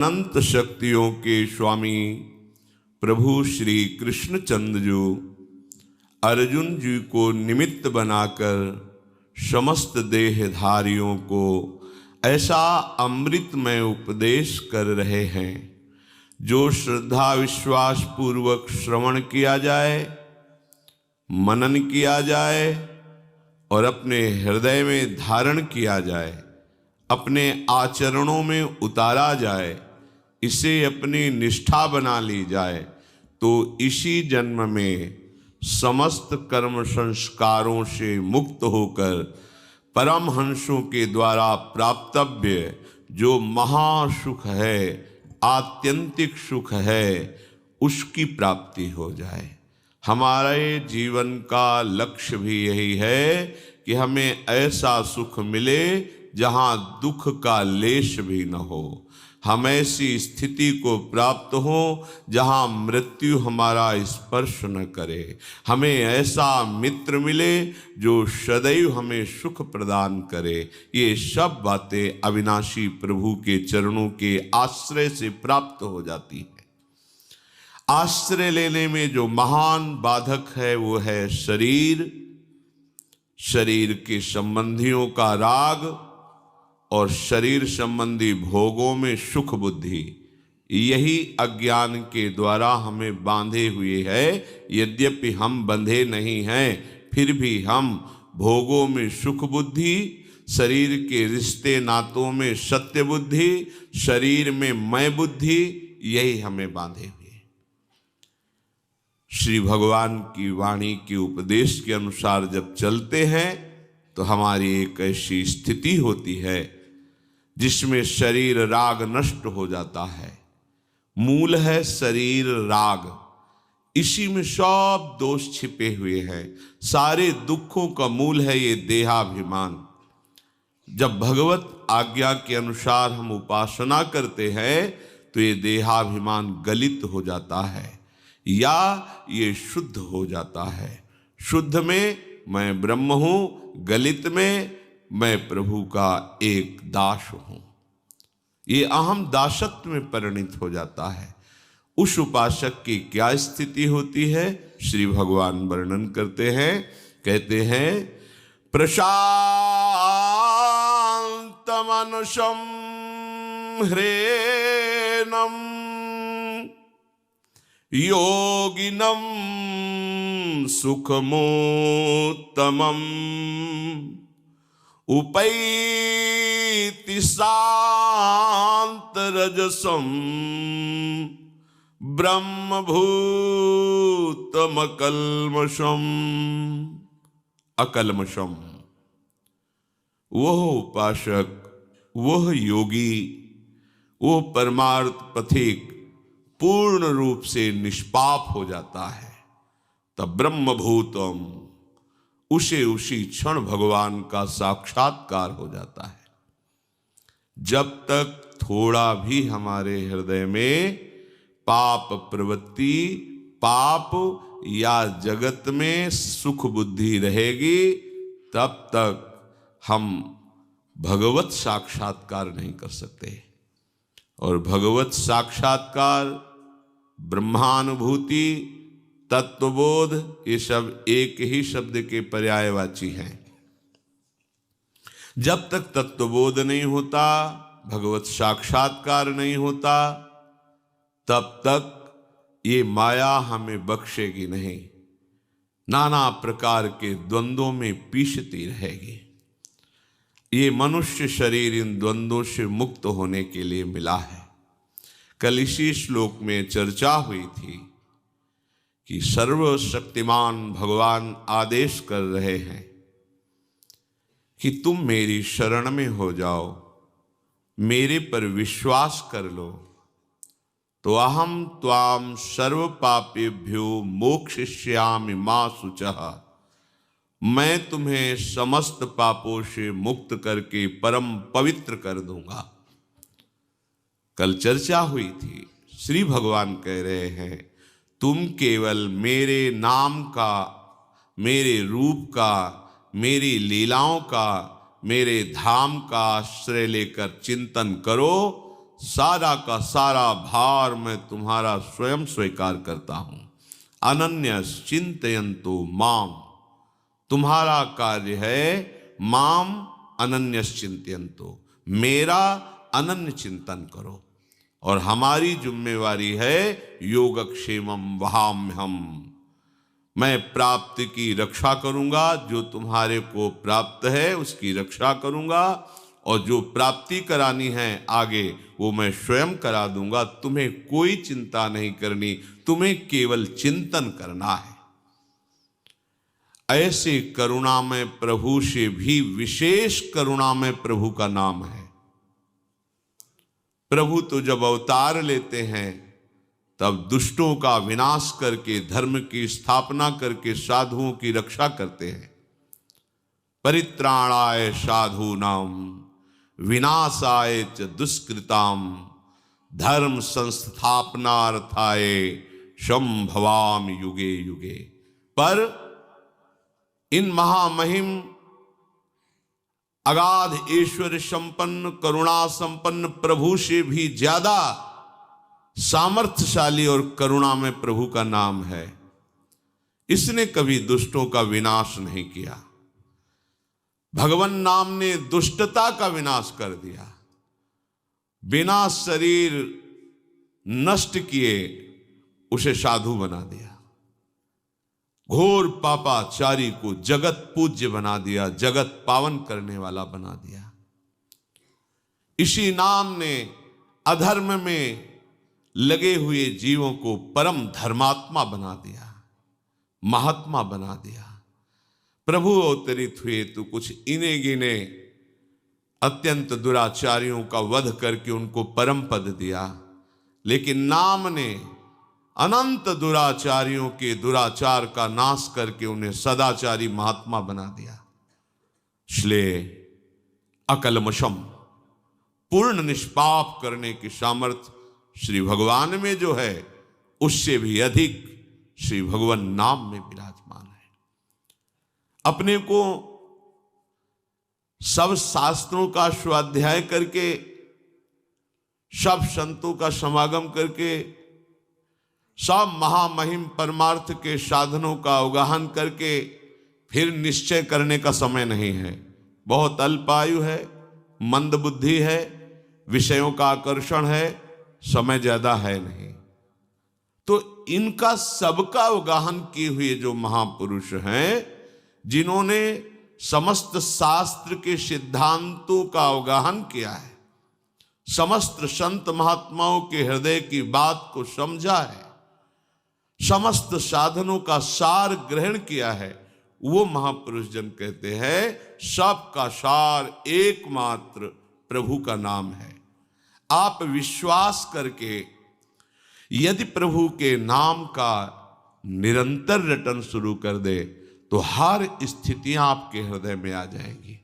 अनंत शक्तियों के स्वामी प्रभु श्री कृष्णचंद्र जो अर्जुन जी को निमित्त बनाकर समस्त देहधारियों को ऐसा अमृतमय उपदेश कर रहे हैं जो श्रद्धा विश्वास पूर्वक श्रवण किया जाए, मनन किया जाए और अपने हृदय में धारण किया जाए, अपने आचरणों में उतारा जाए, इसे अपनी निष्ठा बना ली जाए तो इसी जन्म में समस्त कर्म संस्कारों से मुक्त होकर परमहंसों के द्वारा प्राप्तव्य जो महासुख है, आत्यंतिक सुख है, उसकी प्राप्ति हो जाए। हमारे जीवन का लक्ष्य भी यही है कि हमें ऐसा सुख मिले जहाँ दुख का लेश भी न हो, हम ऐसी स्थिति को प्राप्त हो जहाँ मृत्यु हमारा स्पर्श न करे, हमें ऐसा मित्र मिले जो सदैव हमें सुख प्रदान करे। ये सब बातें अविनाशी प्रभु के चरणों के आश्रय से प्राप्त हो जाती है। आश्रय लेने में जो महान बाधक है वो है शरीर, शरीर के संबंधियों का राग और शरीर संबंधी भोगों में सुख बुद्धि। यही अज्ञान के द्वारा हमें बांधे हुए है। यद्यपि हम बंधे नहीं हैं, फिर भी हम भोगों में सुख बुद्धि, शरीर के रिश्ते नातों में सत्य बुद्धि, शरीर में मैं बुद्धि, यही हमें बांधे हुए। श्री भगवान की वाणी के उपदेश के अनुसार जब चलते हैं तो हमारी एक ऐसी स्थिति होती है जिसमें शरीर राग नष्ट हो जाता है। मूल है शरीर राग, इसी में सब दोष छिपे हुए हैं। सारे दुखों का मूल है ये देहाभिमान। जब भगवत आज्ञा के अनुसार हम उपासना करते हैं तो ये देहाभिमान गलित हो जाता है या ये शुद्ध हो जाता है। शुद्ध में मैं ब्रह्म हूँ, गलित में मैं प्रभु का एक दास हूं। ये अहम दासत्व में परिणित हो जाता है। उस उपासक की क्या स्थिति होती है श्री भगवान वर्णन करते हैं। कहते हैं प्रशांत मनसं ह्रेनम योगिनम सुखमोत्तमम् उपैति शांतरजसं ब्रह्मभूतमकल्मषम्। अकल्मषम्, वह उपासक, वह योगी, वह परमार्थ पथिक पूर्ण रूप से निष्पाप हो जाता है। तब ब्रह्मभूतम, उसे उसी क्षण भगवान का साक्षात्कार हो जाता है। जब तक थोड़ा भी हमारे हृदय में पाप प्रवृत्ति, पाप या जगत में सुख बुद्धि रहेगी, तब तक हम भगवत साक्षात्कार नहीं कर सकते। और भगवत साक्षात्कार, ब्रह्मानुभूति, तत्वबोध, ये सब एक ही शब्द के पर्यायवाची हैं। जब तक तत्वबोध नहीं होता, भगवत साक्षात्कार नहीं होता, तब तक ये माया हमें बख्शेगी नहीं, नाना प्रकार के द्वंद्वों में पीसती रहेगी। ये मनुष्य शरीर इन द्वंद्वों से मुक्त होने के लिए मिला है। कल इसी श्लोक में चर्चा हुई थी कि सर्वशक्तिमान भगवान आदेश कर रहे हैं कि तुम मेरी शरण में हो जाओ, मेरे पर विश्वास कर लो, तो अहम त्वाम सर्व पापेभ्यो मोक्षयिष्यामि मा शुचः। मैं तुम्हें समस्त पापों से मुक्त करके परम पवित्र कर दूंगा। कल चर्चा हुई थी, श्री भगवान कह रहे हैं तुम केवल मेरे नाम का, मेरे रूप का, मेरी लीलाओं का, मेरे धाम का आश्रय लेकर चिंतन करो, सारा का सारा भार मैं तुम्हारा स्वयं स्वीकार करता हूं। अनन्य चिंतयन्तो माम, तुम्हारा कार्य है माम अनन्य चिंतयन्तो, मेरा अनन्य चिंतन करो। और हमारी जिम्मेवारी है योगक्षेमम वहाम्यहम, मैं प्राप्ति की रक्षा करूंगा, जो तुम्हारे को प्राप्त है उसकी रक्षा करूंगा, और जो प्राप्ति करानी है आगे वो मैं स्वयं करा दूंगा। तुम्हें कोई चिंता नहीं करनी, तुम्हें केवल चिंतन करना है। ऐसे करुणामय प्रभु से भी विशेष करुणामय प्रभु का नाम है। प्रभु तो जब अवतार लेते हैं तब दुष्टों का विनाश करके धर्म की स्थापना करके साधुओं की रक्षा करते हैं। परित्राणाय साधूनाम विनाशाय च दुष्कृताम धर्म संस्थापनार्थाय संभवामि युगे युगे। पर इन महामहिम अगाध ईश्वर संपन्न करुणा संपन्न प्रभु से भी ज्यादा सामर्थ्यशाली और करुणा में प्रभु का नाम है। इसने कभी दुष्टों का विनाश नहीं किया। भगवान नाम ने दुष्टता का विनाश कर दिया। बिना शरीर नष्ट किए उसे साधु बना दिया। घोर पापाचारी को जगत पूज्य बना दिया, जगत पावन करने वाला बना दिया। इसी नाम ने अधर्म में लगे हुए जीवों को परम धर्मात्मा बना दिया, महात्मा बना दिया। प्रभु अवतरित हुए तो कुछ इने गिने अत्यंत दुराचारियों का वध करके उनको परम पद दिया, लेकिन नाम ने अनंत दुराचारियों के दुराचार का नाश करके उन्हें सदाचारी महात्मा बना दिया। इसलिए अकलमशम, पूर्ण निष्पाप करने की सामर्थ्य श्री भगवान में जो है उससे भी अधिक श्री भगवान नाम में विराजमान है। अपने को सब शास्त्रों का स्वाध्याय करके, सब संतों का समागम करके, सब महामहिम परमार्थ के साधनों का अवगाहन करके फिर निश्चय करने का समय नहीं है। बहुत अल्पायु है, मंद बुद्धि है, विषयों का आकर्षण है, समय ज्यादा है नहीं। तो इनका सबका अवगाहन किए हुए जो महापुरुष हैं, जिन्होंने समस्त शास्त्र के सिद्धांतों का अवगाहन किया है, समस्त संत महात्माओं के हृदय की बात को समझा है, समस्त साधनों का सार ग्रहण किया है, वो महापुरुष जन कहते हैं सबका सार एकमात्र प्रभु का नाम है। आप विश्वास करके यदि प्रभु के नाम का निरंतर रटन शुरू कर दे तो हर स्थितियां आपके हृदय में आ जाएंगी।